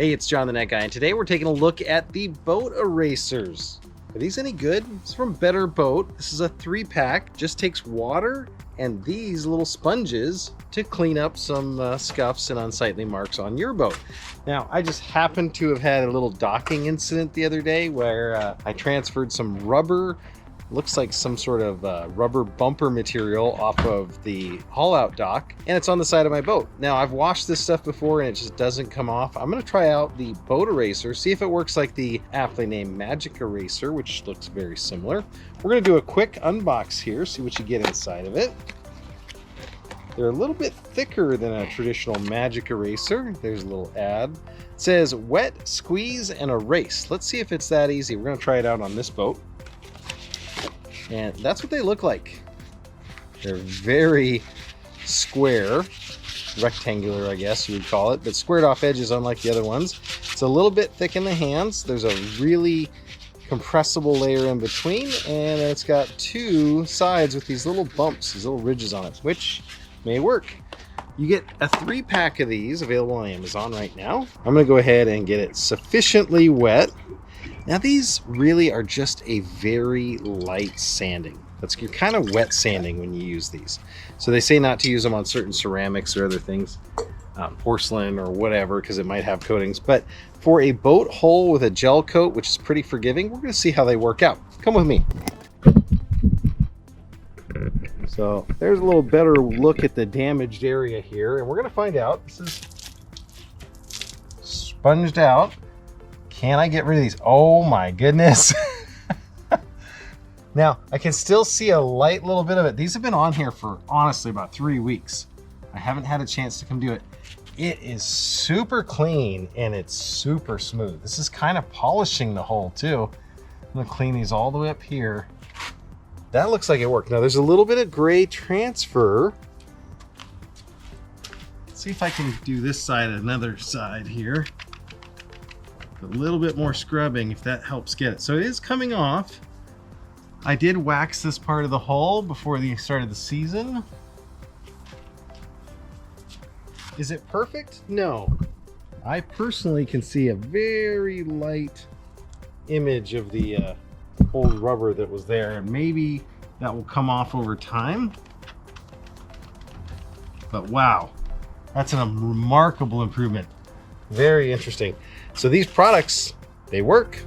Hey, it's John the Net Guy, and today we're taking a look at the boat erasers. Are these any good? It's from Better Boat. This is a 3-pack, just takes water and these little sponges to clean up some scuffs and unsightly marks on your boat. Now, I just happened to have had a little docking incident the other day where I transferred some rubber, looks like some sort of rubber bumper material off of the haul out dock, and it's on the side of my boat. Now, I've washed this stuff before and it just doesn't come off. I'm gonna try out the boat eraser, see if it works like the aptly named Magic Eraser, which looks very similar. We're gonna do a quick unbox here, see what you get inside of it. They're a little bit thicker than a traditional Magic Eraser. There's a little ad. It says wet, squeeze, and erase. Let's see if it's that easy. We're gonna try it out on this boat. And that's what they look like. They're very square, rectangular, I guess you would call it, but squared off edges unlike the other ones. It's a little bit thick in the hands. There's a really compressible layer in between, and it's got two sides with these little bumps, these little ridges on it, which may work. You get a 3-pack of these available on Amazon right now. I'm gonna go ahead and get it sufficiently wet. Now these really are just a very light sanding. You're kind of wet sanding when you use these. So they say not to use them on certain ceramics or other things, porcelain or whatever, because it might have coatings. But for a boat hull with a gel coat, which is pretty forgiving, we're gonna see how they work out. Come with me. So there's a little better look at the damaged area here, and we're gonna find out. This is sponged out. Can I get rid of these? Oh my goodness. Now, I can still see a light little bit of it. These have been on here for honestly about 3 weeks. I haven't had a chance to come do it. It is super clean and it's super smooth. This is kind of polishing the hull too. I'm gonna clean these all the way up here. That looks like it worked. Now there's a little bit of gray transfer. Let's see if I can do this side and another side here. A little bit more scrubbing if that helps get it. So it is coming off. I did wax this part of the hull before the start of the season. Is it perfect? No. I personally can see a very light image of the old rubber that was there, and maybe that will come off over time. But wow, that's a remarkable improvement. Very interesting. So these products, they work.